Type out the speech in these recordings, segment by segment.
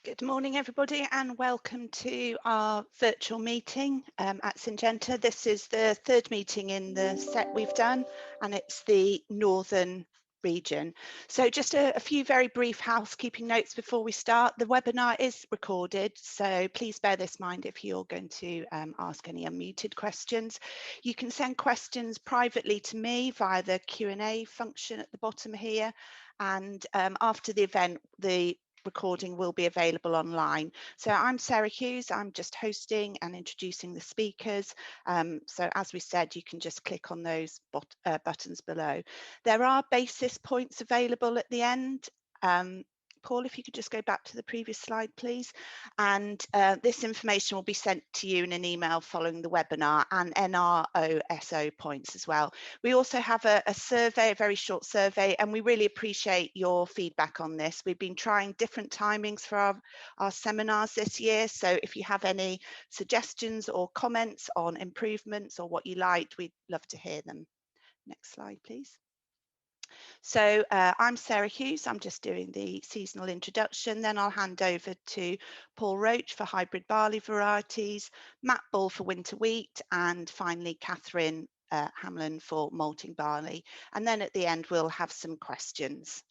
Good morning, everybody, and welcome to our virtual meeting at Syngenta. This is the third meeting in the set we've done, and it's the Northern region. So just a few very brief housekeeping notes before we start. The webinar is recorded, so please bear this in mind if you're going to ask any unmuted questions. You can send questions privately to me via the Q&A function at the bottom here, and after the event, the recording will be available online. So I'm Sarah Hughes, I'm just hosting and introducing the speakers. So as we said, you can just click on those buttons below. There are basis points available at the end. Paul, if you could just go back to the previous slide, please. And this information will be sent to you in an email following the webinar, and NROSO points as well. We also have a survey, a very short survey, and we really appreciate your feedback on this. We've been trying different timings for our seminars this year. So if you have any suggestions or comments on improvements or what you liked, we'd love to hear them. Next slide, please. So I'm Sarah Hughes, I'm just doing the seasonal introduction, then I'll hand over to Paul Roach for hybrid barley varieties, Matt Bull for winter wheat, and finally Catherine Hamlin for malting barley. And then at the end we'll have some questions.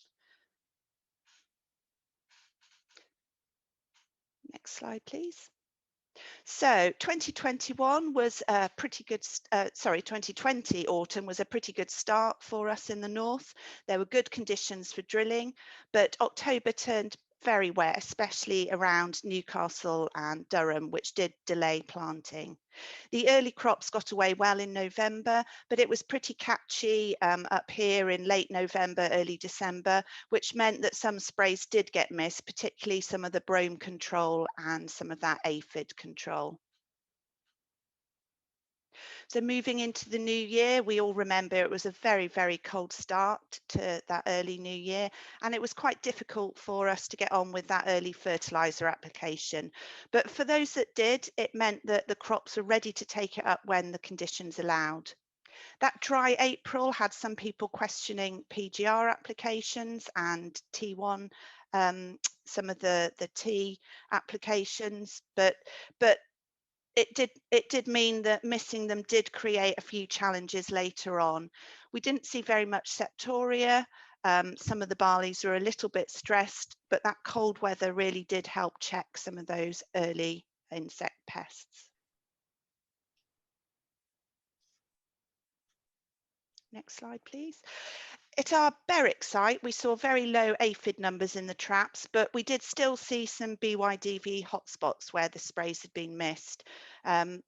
Next slide, please. So 2021 was a pretty good, 2020 autumn was a pretty good start for us in the north. There were good conditions for drilling, but October turned very wet, especially around Newcastle and Durham, which did delay planting. The early crops got away well in November, but it was pretty catchy up here in late November, early December, which meant that some sprays did get missed, particularly some of the brome control and some of that aphid control. So moving into the new year, we all remember it was a very, very cold start to that early new year, and it was quite difficult for us to get on with that early fertilizer application. But for those that did, it meant that the crops were ready to take it up when the conditions allowed. That dry April had some people questioning PGR applications and T1, some of the T applications, but it did mean that missing them did create a few challenges later on. We didn't see very much Septorla. Some of the barleys were a little bit stressed, but that cold weather really did help check some of those early insect pests. Next slide, please. At our Berwick site, we saw very low aphid numbers in the traps, but we did still see some BYDV hotspots where the sprays had been missed.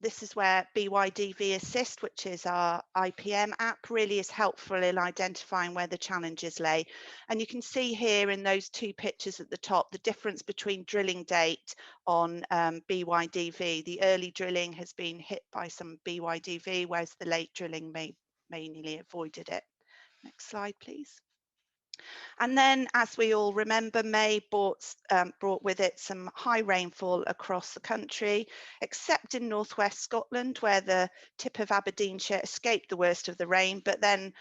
This is where BYDV Assist, which is our IPM app, really is helpful in identifying where the challenges lay. And you can see here in those two pictures at the top, the difference between drilling date on BYDV. The early drilling has been hit by some BYDV, whereas the late drilling mainly avoided it. Next slide, please. And then, as we all remember, May brought with it some high rainfall across the country, except in northwest Scotland, where the tip of Aberdeenshire escaped the worst of the rain. But then,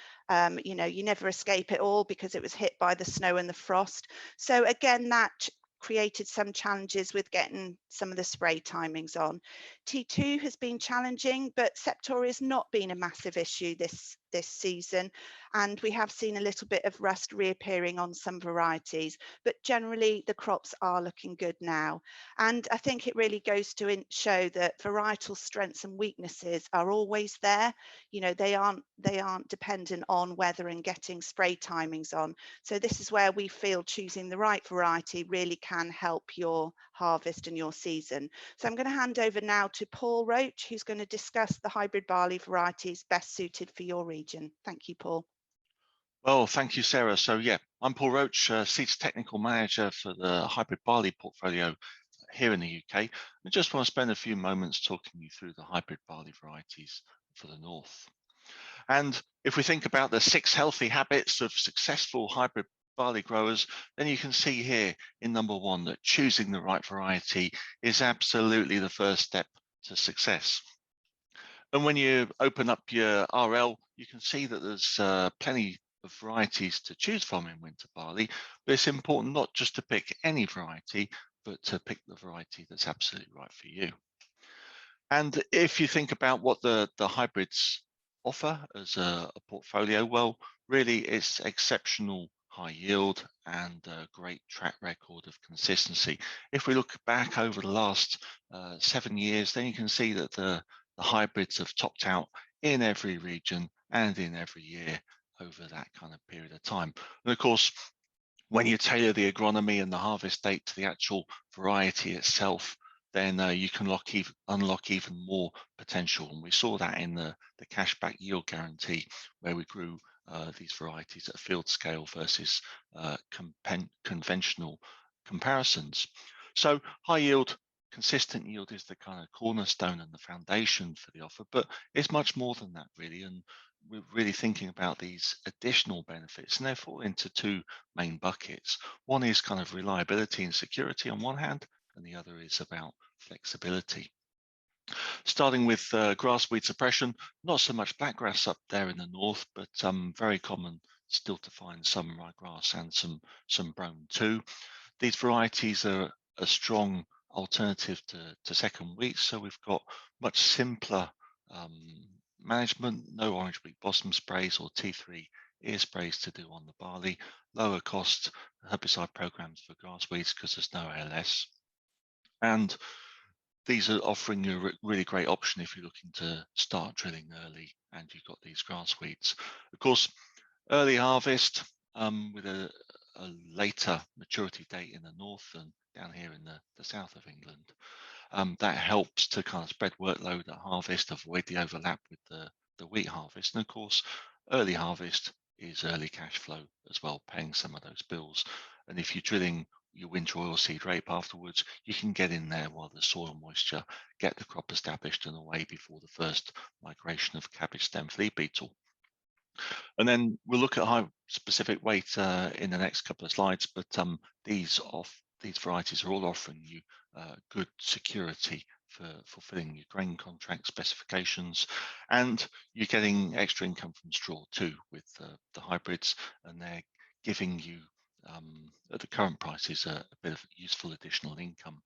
you know, you never escape it all because it was hit by the snow and the frost. So again, that created some challenges with getting some of the spray timings on. T2 has been challenging, but Septorla has not been a massive issue this season, and we have seen a little bit of rust reappearing on some varieties, but generally the crops are looking good now. And I think it really goes to show that varietal strengths and weaknesses are always there. You know, they aren't dependent on weather and getting spray timings on. So this is where we feel choosing the right variety really can help your harvest and your season. So I'm going to hand over now to Paul Roach, who's going to discuss the hybrid barley varieties best suited for your region. Thank you, Paul. Well, thank you, Sarah. So yeah, I'm Paul Roach, Seeds Technical Manager for the hybrid barley portfolio here in the UK. I just want to spend a few moments talking you through the hybrid barley varieties for the north. And if we think about the 6 healthy habits of successful hybrid barley growers, then you can see here in number 1 that choosing the right variety is absolutely the first step to success. And when you open up your RL, you can see that there's plenty of varieties to choose from in winter barley, but it's important not just to pick any variety, but to pick the variety that's absolutely right for you. And if you think about what the hybrids offer as a portfolio, well, really it's exceptional high yield and a great track record of consistency. If we look back over the last 7 years, then you can see that the hybrids have topped out in every region and in every year over that kind of period of time. And of course, when you tailor the agronomy and the harvest date to the actual variety itself, then you can unlock even more potential. And we saw that in the cashback yield guarantee, where we grew these varieties at field scale versus conventional comparisons. So high yield, consistent yield is the kind of cornerstone and the foundation for the offer, but it's much more than that, really. And we're really thinking about these additional benefits, and they fall into two main buckets. One is kind of reliability and security on one hand, and the other is about flexibility. Starting with grass weed suppression, not so much blackgrass up there in the north, but very common still to find some ryegrass and some brome too. These varieties are a strong alternative to second wheat, so we've got much simpler management, no orange week blossom sprays or T3 ear sprays to do on the barley, lower cost herbicide programs for grass weeds because there's no ALS. And these are offering you a really great option if you're looking to start drilling early and you've got these grass weeds. Of course, early harvest with a later maturity date in the north and down here in the south of England. That helps to kind of spread workload at harvest, avoid the overlap with the wheat harvest. And of course, early harvest is early cash flow as well, paying some of those bills. And if you're drilling your winter oilseed rape afterwards, you can get in there while the soil moisture, get the crop established and away before the first migration of cabbage stem flea beetle. And then we'll look at high specific weight in the next couple of slides, but these varieties are all offering you good security for fulfilling your grain contract specifications, and you're getting extra income from straw too with the hybrids, and they're giving you at the current prices a bit of useful additional income.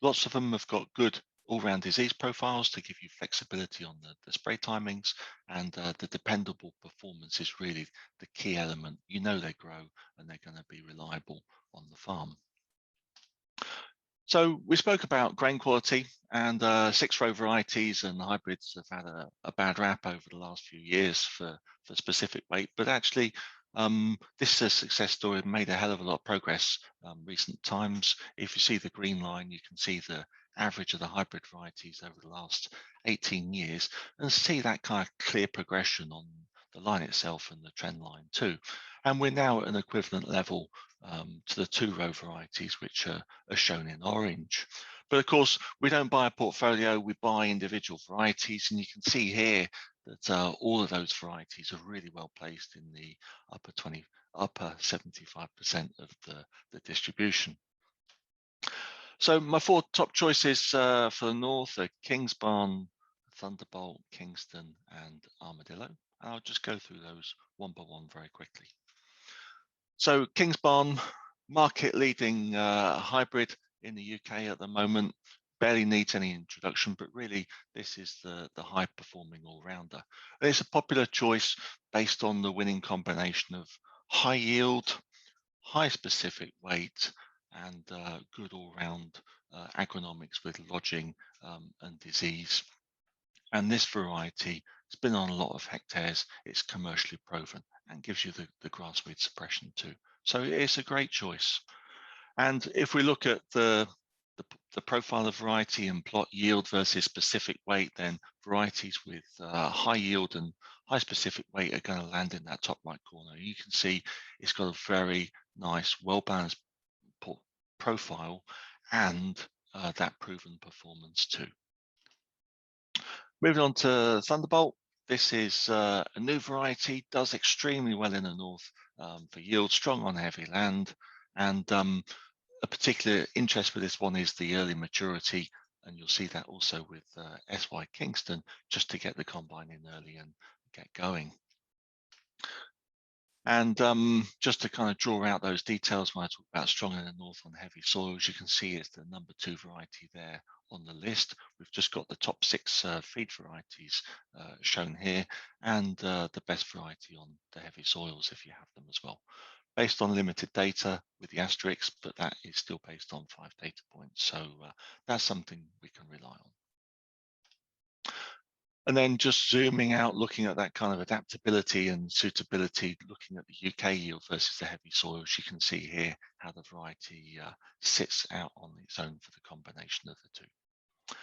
Lots of them have got good all-round disease profiles to give you flexibility on the spray timings, and the dependable performance is really the key element. You know they grow and they're going to be reliable on the farm. So we spoke about grain quality, and 6-row varieties and hybrids have had a bad rap over the last few years for specific weight, but actually this is a success story, made a hell of a lot of progress recent times. If you see the green line, you can see the average of the hybrid varieties over the last 18 years and see that kind of clear progression on the line itself and the trend line too. And we're now at an equivalent level to the 2-row varieties, which are shown in orange. But of course, we don't buy a portfolio, we buy individual varieties, and you can see here that all of those varieties are really well placed in the upper 75% of the distribution. So my 4 top choices for the north are Kingsbarn, Thunderbolt, Kingston, and Armadillo. And I'll just go through those one by one very quickly. So Kingsbarn, market leading hybrid in the UK at the moment, barely needs any introduction, but really this is the high performing all-rounder. It's a popular choice based on the winning combination of high yield, high specific weight, and good all-round agronomics with lodging and disease. And this variety has been on a lot of hectares. It's commercially proven and gives you the grass weed suppression too. So it's a great choice. And if we look at the profile of variety and plot yield versus specific weight, then varieties with high yield and high specific weight are going to land in that top right corner. You can see it's got a very nice, well-balanced profile and that proven performance too. Moving on to Thunderbolt. This is a new variety, does extremely well in the north for yield, strong on heavy land, and a particular interest with this one is the early maturity, and you'll see that also with SY Kingston, just to get the combine in early and get going. And just to kind of draw out those details when I talk about strong in the north on heavy soils, you can see it's the number 2 variety there on the list. We've just got the top 6 feed varieties shown here, and the best variety on the heavy soils if you have them as well. Based on limited data with the asterisks, but that is still based on 5 data points. So that's something we can rely on. And then just zooming out, looking at that kind of adaptability and suitability, looking at the UK yield versus the heavy soils, you can see here how the variety sits out on its own for the combination of the two.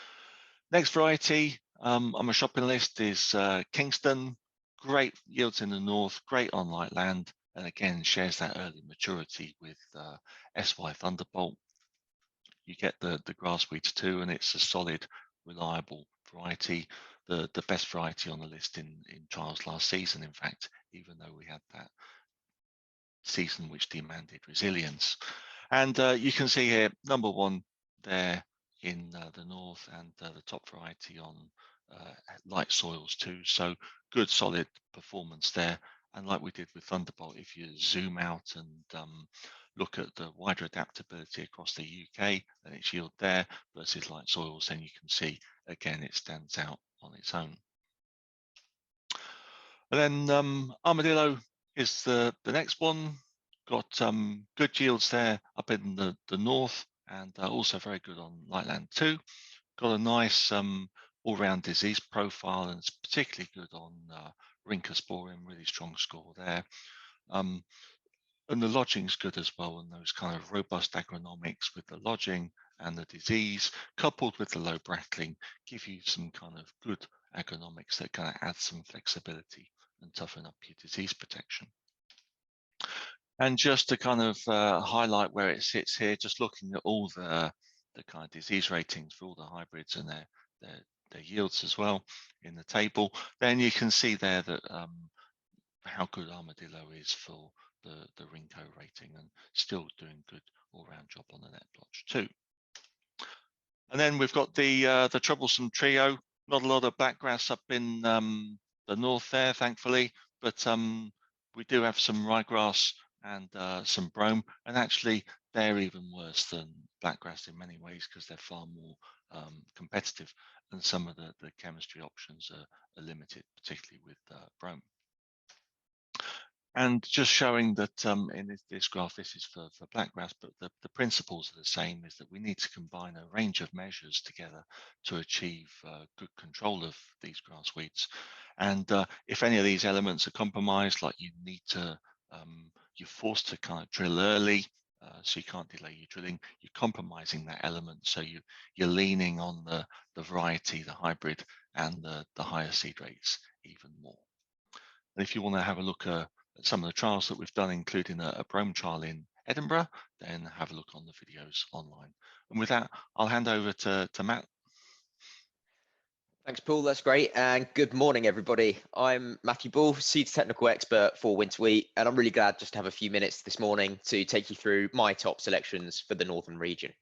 Next variety on my shopping list is Kingston. Great yields in the north, great on light land, and again shares that early maturity with SY Thunderbolt. You get the grass weeds too, and it's a solid, reliable variety. The best variety on the list in trials last season, in fact, even though we had that season which demanded resilience. And you can see here, number 1 there in the north, and the top variety on light soils too. So good, solid performance there. And like we did with Thunderbolt, if you zoom out and look at the wider adaptability across the UK and its yield there versus light soils, then you can see again it stands out on its own. And then Armadillo is the next one. Got good yields there up in the north, and also very good on light land too. Got a nice all-round disease profile, and it's particularly good on Rhynchosporium, really strong score there. And the lodging's good as well, and those kind of robust agronomics with the lodging and the disease, coupled with the low brattling, give you some kind of good agronomics that kind of add some flexibility and toughen up your disease protection. And just to kind of highlight where it sits here, just looking at all the kind of disease ratings for all the hybrids and their yields as well in the table, then you can see there that how good Armadillo is for the Rhyncho rating, and still doing good all-round job on the net blotch too. And then we've got the troublesome trio. Not a lot of blackgrass up in the north there, thankfully, but we do have some ryegrass and some brome, and actually they're even worse than blackgrass in many ways because they're far more competitive, and some of the chemistry options are limited, particularly with brome. And just showing that in this graph, this is for blackgrass, but the principles are the same, is that we need to combine a range of measures together to achieve good control of these grass weeds. And if any of these elements are compromised, like you need to, you're forced to kind of drill early, so you can't delay your drilling, you're compromising that element. So you're leaning on the variety, the hybrid, and the higher seed rates even more. And if you want to have a look at some of the trials that we've done, including a brome trial in Edinburgh, then have a look on the videos online. And with that, I'll hand over to Matt. Thanks, Paul. That's great. And good morning, everybody. I'm Matthew Bull, seeds technical expert for winter wheat, and I'm really glad just to have a few minutes this morning to take you through my top selections for the northern region.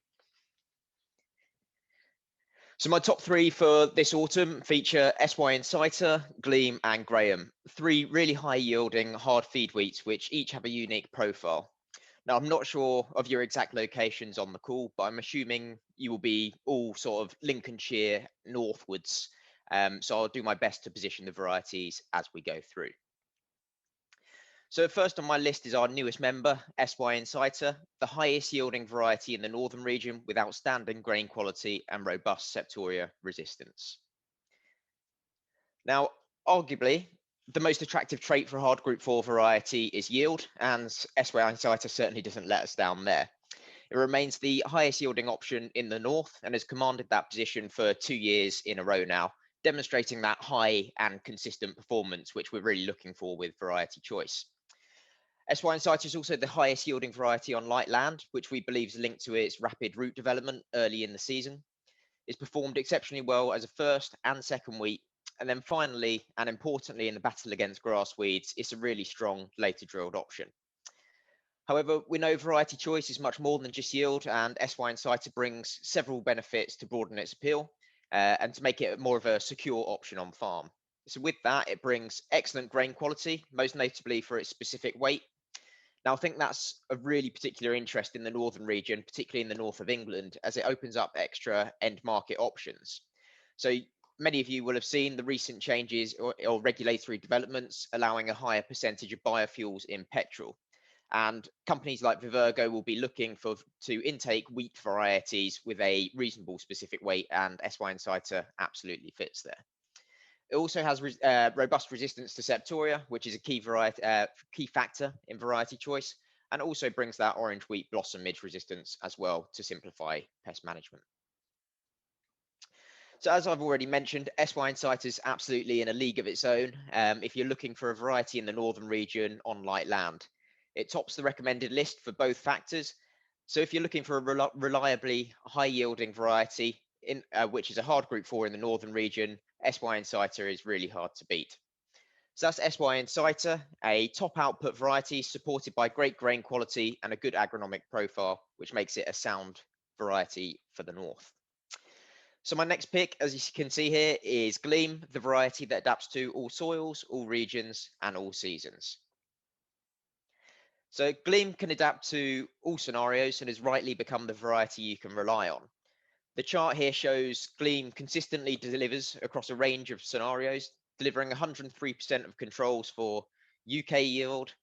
So my top 3 for this autumn feature SY Insitor, GLEAM and GRAHAM, 3 really high yielding hard feed wheats which each have a unique profile. Now, I'm not sure of your exact locations on the call, but I'm assuming you will be all sort of Lincolnshire northwards. So I'll do my best to position the varieties as we go through. So first on my list is our newest member, SY Insitor, the highest yielding variety in the northern region with outstanding grain quality and robust Septorla resistance. Now, arguably, the most attractive trait for a hard group 4 variety is yield, and SY Insitor certainly doesn't let us down there. It remains the highest yielding option in the north and has commanded that position for 2 years in a row now, demonstrating that high and consistent performance, which we're really looking for with variety choice. SY Insitor is also the highest yielding variety on light land, which we believe is linked to its rapid root development early in the season. It's performed exceptionally well as a first and second wheat. And then finally, and importantly in the battle against grass weeds, it's a really strong later drilled option. However, we know variety choice is much more than just yield, and SY Insitor brings several benefits to broaden its appeal and to make it more of a secure option on farm. So with that, it brings excellent grain quality, most notably for its specific weight. Now, I think that's of really particular interest in the northern region, particularly in the north of England, as it opens up extra end market options. So many of you will have seen the recent changes or regulatory developments allowing a higher percentage of biofuels in petrol. And companies like Vivergo will be looking to intake wheat varieties with a reasonable specific weight, and SY Insitor absolutely fits there. It also has robust resistance to Septorla, which is a key factor in variety choice, and also brings that orange wheat blossom midge resistance as well to simplify pest management. So as I've already mentioned, SY Insitor is absolutely in a league of its own if you're looking for a variety in the northern region on light land. It tops the recommended list for both factors. So if you're looking for a reliably high yielding variety, which is a hard group 4 in the northern region, SY Insitor is really hard to beat. So that's SY Insitor, a top output variety supported by great grain quality and a good agronomic profile, which makes it a sound variety for the north. So my next pick, as you can see here, is GLEAM, the variety that adapts to all soils, all regions, and all seasons. So GLEAM can adapt to all scenarios and has rightly become the variety you can rely on. The chart here shows GLEAM consistently delivers across a range of scenarios, delivering 103% of controls for UK yield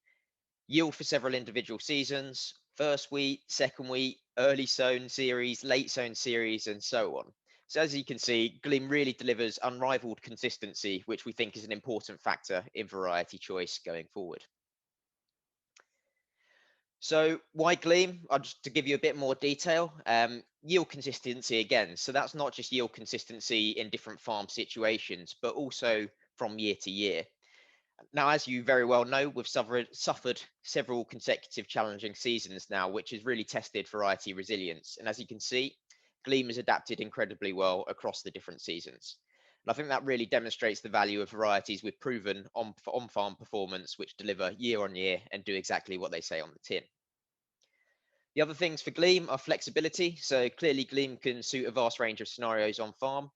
for several individual seasons, first wheat, second wheat, early sown series, late sown series, and so on. So as you can see, GLEAM really delivers unrivaled consistency, which we think is an important factor in variety choice going forward. So why GLEAM? Just to give you a bit more detail, yield consistency again. So that's not just yield consistency in different farm situations, but also from year to year. Now, as you very well know, we've suffered several consecutive challenging seasons now, which has really tested variety resilience. And as you can see, GLEAM has adapted incredibly well across the different seasons. And I think that really demonstrates the value of varieties with proven on-farm performance, which deliver year on year and do exactly what they say on the tin. The other things for GLEAM are flexibility. So clearly GLEAM can suit a vast range of scenarios on farm.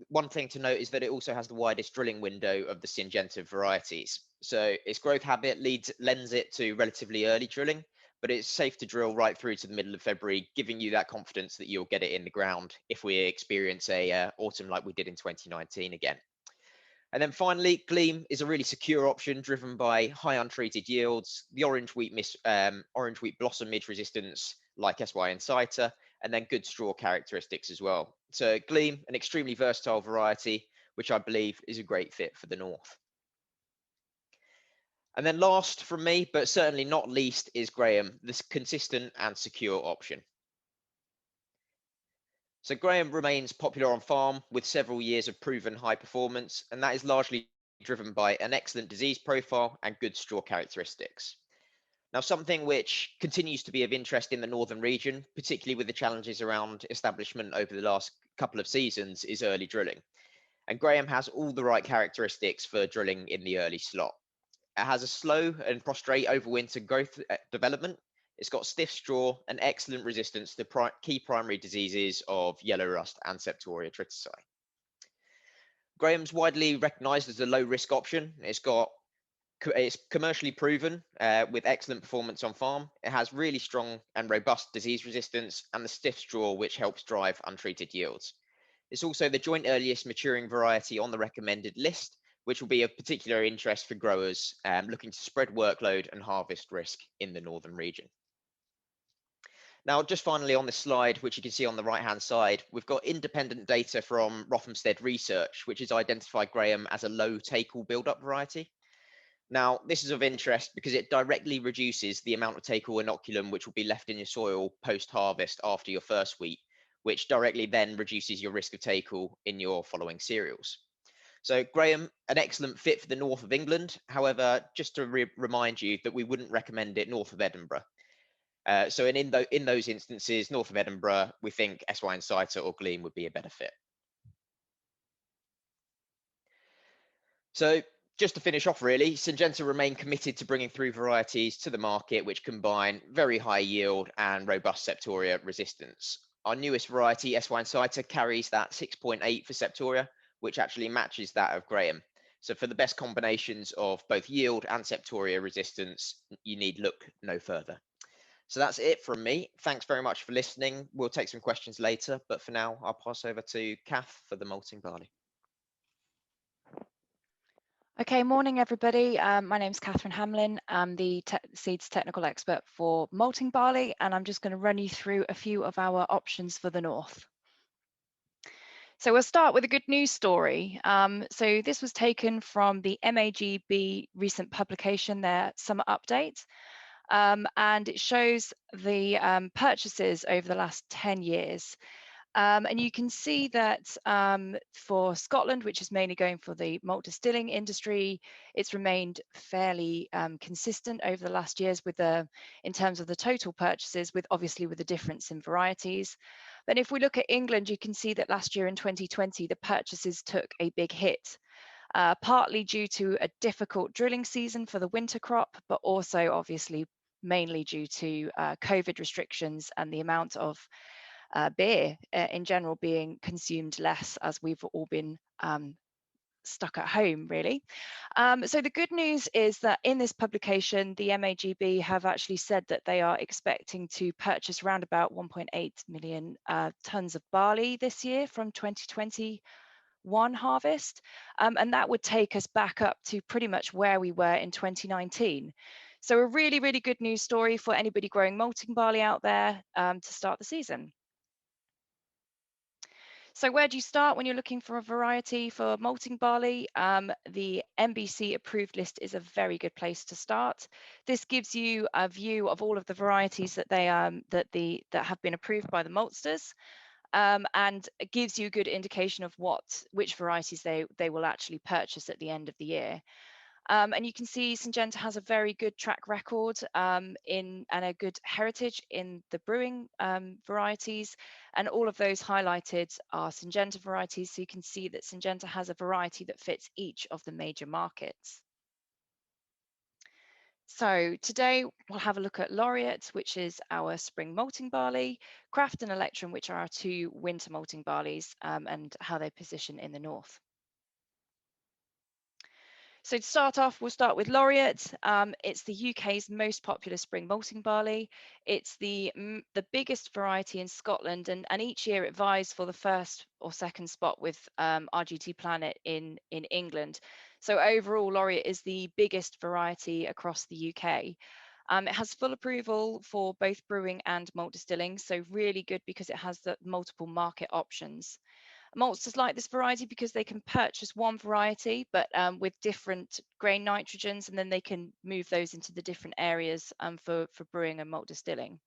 One thing to note is that it also has the widest drilling window of the Syngenta varieties. So its growth habit lends it to relatively early drilling, but it's safe to drill right through to the middle of February, giving you that confidence that you'll get it in the ground if we experience a autumn like we did in 2019 again. And then finally, GLEAM is a really secure option driven by high untreated yields, the orange wheat blossom midge resistance like SY Insitor, and then good straw characteristics as well. So GLEAM, an extremely versatile variety, which I believe is a great fit for the north. And then last from me, but certainly not least, is GRAHAM, this consistent and secure option. So GRAHAM remains popular on farm with several years of proven high performance, and that is largely driven by an excellent disease profile and good straw characteristics. Now, something which continues to be of interest in the northern region, particularly with the challenges around establishment over the last couple of seasons, is early drilling. And GRAHAM has all the right characteristics for drilling in the early slot. It has a slow and prostrate overwinter growth development. It's got stiff straw and excellent resistance to key primary diseases of yellow rust and Septorla tritici. GRAHAM's widely recognised as a low-risk option. It's commercially proven with excellent performance on farm. It has really strong and robust disease resistance and the stiff straw, which helps drive untreated yields. It's also the joint earliest maturing variety on the recommended list, which will be of particular interest for growers looking to spread workload and harvest risk in the northern region. Now, just finally on this slide, which you can see on the right-hand side, we've got independent data from Rothamsted Research, which has identified GRAHAM as a low take-all build-up variety. Now, this is of interest because it directly reduces the amount of take-all inoculum which will be left in your soil post-harvest after your first wheat, which directly then reduces your risk of take-all in your following cereals. So GRAHAM, an excellent fit for the north of England. However, just to remind you that we wouldn't recommend it north of Edinburgh. So in those instances, north of Edinburgh, we think SY Insitor or GLEAM would be a better fit. So just to finish off really, Syngenta remain committed to bringing through varieties to the market which combine very high yield and robust Septorla resistance. Our newest variety, SY Insitor, carries that 6.8 for Septorla, which actually matches that of GRAHAM. So for the best combinations of both yield and septoria resistance, you need look no further. So that's it from me. Thanks very much for listening. We'll take some questions later, but for now, I'll pass over to Kath for the malting barley. Okay, morning everybody. My name's Catherine Hamlin. I'm the seeds technical expert for malting barley, and I'm just going to run you through a few of our options for the north. So we'll start with a good news story. So this was taken from the MAGB recent publication, their summer update, and it shows the purchases over the last 10 years. And you can see that for Scotland, which is mainly going for the malt distilling industry, it's remained fairly consistent over the last years with in terms of the total purchases, obviously with a difference in varieties. But if we look at England, you can see that last year in 2020, the purchases took a big hit, partly due to a difficult drilling season for the winter crop, but also obviously mainly due to COVID restrictions and the amount of beer in general being consumed less as we've all been stuck at home, really. So the good news is that in this publication, the MAGB have actually said that they are expecting to purchase around about 1.8 million tonnes of barley this year from 2021 harvest. And that would take us back up to pretty much where we were in 2019. So a really, really good news story for anybody growing malting barley out there to start the season. So where do you start when you're looking for a variety for malting barley? The MBC approved list is a very good place to start. This gives you a view of all of the varieties that that have been approved by the maltsters, and it gives you a good indication of which varieties they will actually purchase at the end of the year. And you can see Syngenta has a very good track record and a good heritage in the brewing varieties, and all of those highlighted are Syngenta varieties. So you can see that Syngenta has a variety that fits each of the major markets. So today we'll have a look at Laureate, which is our spring malting barley, Craft and Electrum, which are our two winter malting barleys, and how they position in the north. So to start off, we'll start with Laureate. It's the UK's most popular spring malting barley. It's the biggest variety in Scotland, and each year it vies for the first or second spot with RGT Planet in England. So overall, Laureate is the biggest variety across the UK. It has full approval for both brewing and malt distilling, so really good because it has the multiple market options. Maltsters like this variety because they can purchase one variety, but with different grain nitrogens, and then they can move those into the different areas for brewing and malt distilling.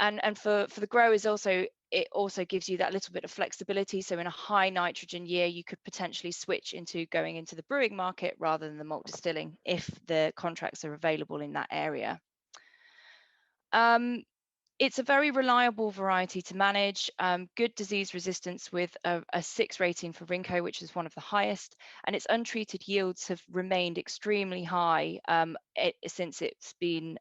And for the growers also, it also gives you that little bit of flexibility. So in a high nitrogen year, you could potentially switch into going into the brewing market rather than the malt distilling if the contracts are available in that area. It's a very reliable variety to manage, good disease resistance with a 6 rating for Rinco, which is one of the highest, and its untreated yields have remained extremely high since it's been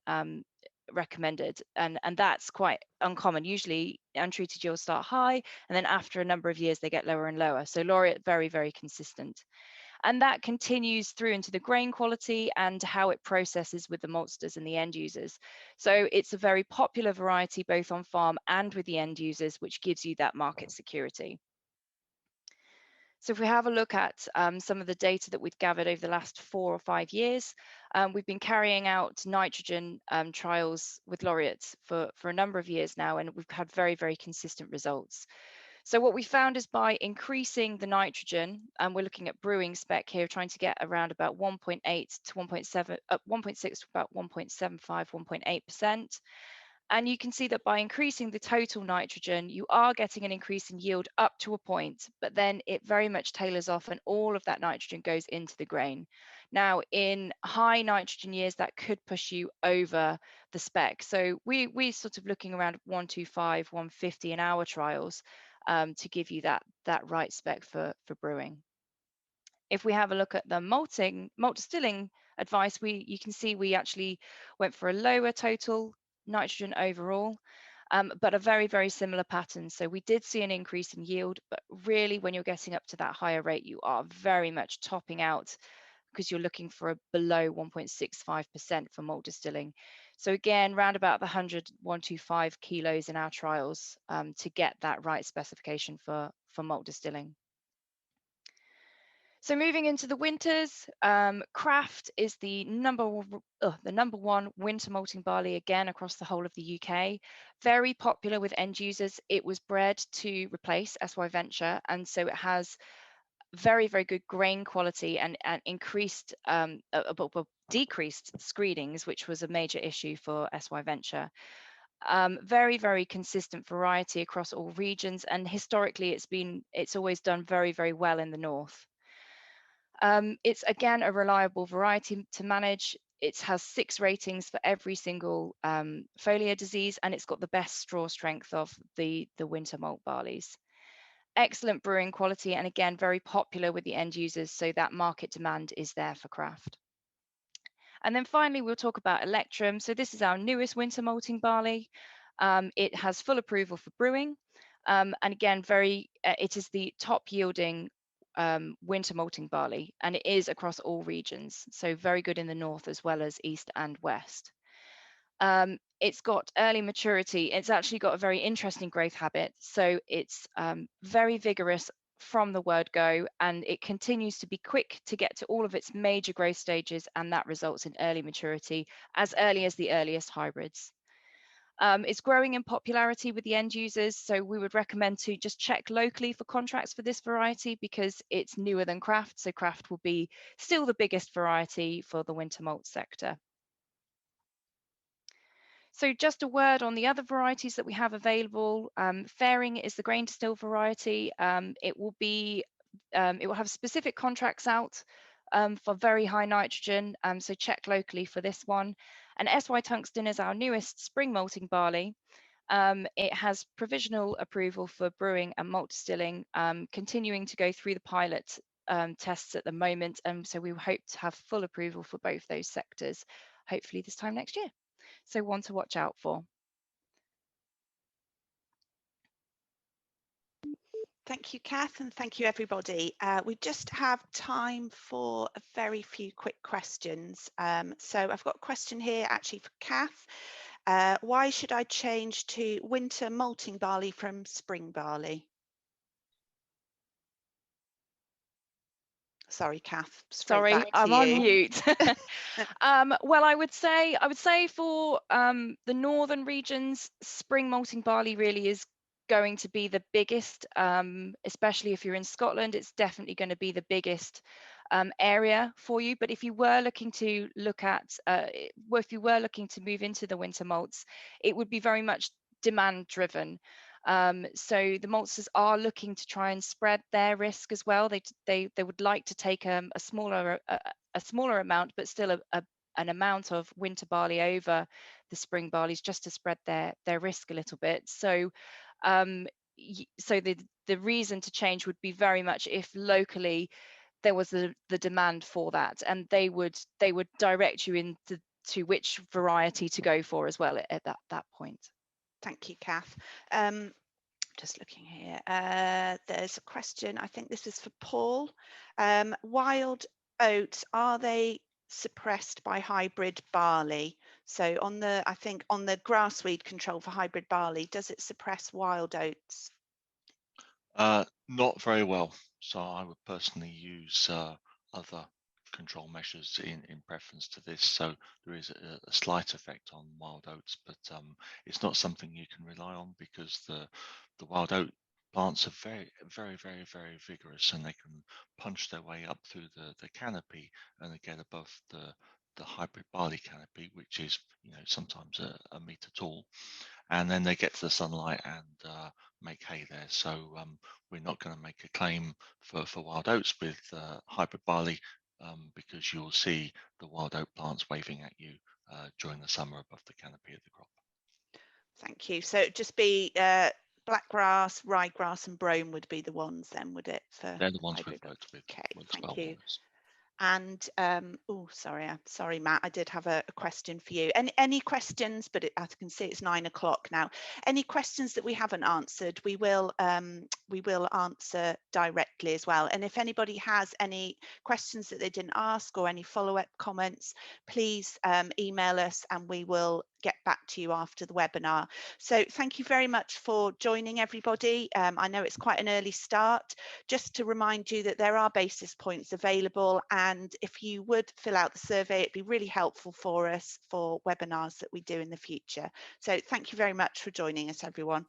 recommended, and that's quite uncommon. Usually untreated yields start high, and then after a number of years they get lower and lower. So Laureate, very, very consistent. And that continues through into the grain quality and how it processes with the maltsters and the end users. So it's a very popular variety both on farm and with the end users, which gives you that market security. So if we have a look at some of the data that we've gathered over the last 4 or 5 years, we've been carrying out nitrogen trials with Laureate for a number of years now, and we've had very, very consistent results. So what we found is by increasing the nitrogen, and we're looking at brewing spec here, trying to get around about 1.8 to 1.7, 1.6 to about 1.75, 1.8%. And you can see that by increasing the total nitrogen, you are getting an increase in yield up to a point, but then it very much tailors off and all of that nitrogen goes into the grain. Now, in high nitrogen years, that could push you over the spec. So we're sort of looking around 125, 150 in our trials to give you that right spec for brewing. If we have a look at the malt distilling advice, you can see we actually went for a lower total nitrogen overall. but a very, very similar pattern. So we did see an increase in yield, but really when you're getting up to that higher rate, you are very much topping out because you're looking for a below 1.65% for malt distilling. So again, round about the 125 kilos in our trials to get that right specification for malt distilling. So moving into the winters, Craft is the number one winter malting barley again across the whole of the UK. Very popular with end users. It was bred to replace SY Venture, and so it has very, very good grain quality and increased, decreased screenings, which was a major issue for SY Venture. Very, very consistent variety across all regions, and historically it's always done very, very well in the north. It's again a reliable variety to manage. It has 6 ratings for every single foliar disease, and it's got the best straw strength of the winter malt barleys. Excellent brewing quality, and again very popular with the end users, so that market demand is there for Craft. And then finally we'll talk about Electrum. So this is our newest winter malting barley. It has full approval for brewing, and again it is the top yielding winter malting barley, and it is across all regions, so very good in the north as well as east and west. It's got early maturity. It's actually got a very interesting growth habit, so it's very vigorous from the word go, and it continues to be quick to get to all of its major growth stages, and that results in early maturity as early as the earliest hybrids. It's growing in popularity with the end users, so we would recommend to just check locally for contracts for this variety because it's newer than Craft, so Craft will be still the biggest variety for the winter malt sector. So just a word on the other varieties that we have available. Fairing is the grain distill variety. It will have specific contracts out for very high nitrogen, so check locally for this one. And SY Tungsten is our newest spring malting barley. It has provisional approval for brewing and malt distilling, continuing to go through the pilot tests at the moment, so we hope to have full approval for both those sectors, hopefully this time next year. So one to watch out for. Thank you, Kath, and thank you, everybody. We just have time for a very few quick questions. So I've got a question here actually for Kath. Why should I change to winter malting barley from spring barley? Sorry, Kath. Sorry, I'm on mute. Well, I would say for the northern regions, spring malting barley really is going to be the biggest, especially if you're in Scotland. It's definitely going to be the biggest area for you. But if you were looking to if you were looking to move into the winter malts, it would be very much demand driven. So the maltsters are looking to try and spread their risk as well. They would like to take a smaller amount, but still an amount of winter barley over the spring barleys, just to spread their risk a little bit. So so the reason to change would be very much if locally there was the demand for that, and they would direct you into which variety to go for as well at that point. Thank you, Kath. Just looking here, there's a question, I think this is for Paul. Wild oats, are they suppressed by hybrid barley? So I think on the grassweed control for hybrid barley, does it suppress wild oats? Not very well. So I would personally use other control measures in preference to this. So there is a slight effect on wild oats, but it's not something you can rely on because the wild oat plants are very, very, very, very vigorous, and they can punch their way up through the canopy and they get above the hybrid barley canopy, which is sometimes a meter tall, and then they get to the sunlight and make hay there. So we're not going to make a claim for wild oats with hybrid barley because you'll see the wild oat plants waving at you during the summer above the canopy of the crop. Thank you. So it'd just be blackgrass, ryegrass and brome would be the ones then, would it? They're the ones we've worked with. Okay, Works thank well you. And oh, sorry, Matt, I did have a question for you. Any questions? But I can see it's 9 o'clock now. Any questions that we haven't answered, we will answer directly as well. And if anybody has any questions that they didn't ask or any follow-up comments, please email us and we will get back to you after the webinar. So thank you very much for joining, everybody. I know it's quite an early start. Just to remind you that there are basis points available, and if you would fill out the survey, it'd be really helpful for us for webinars that we do in the future. So thank you very much for joining us, everyone.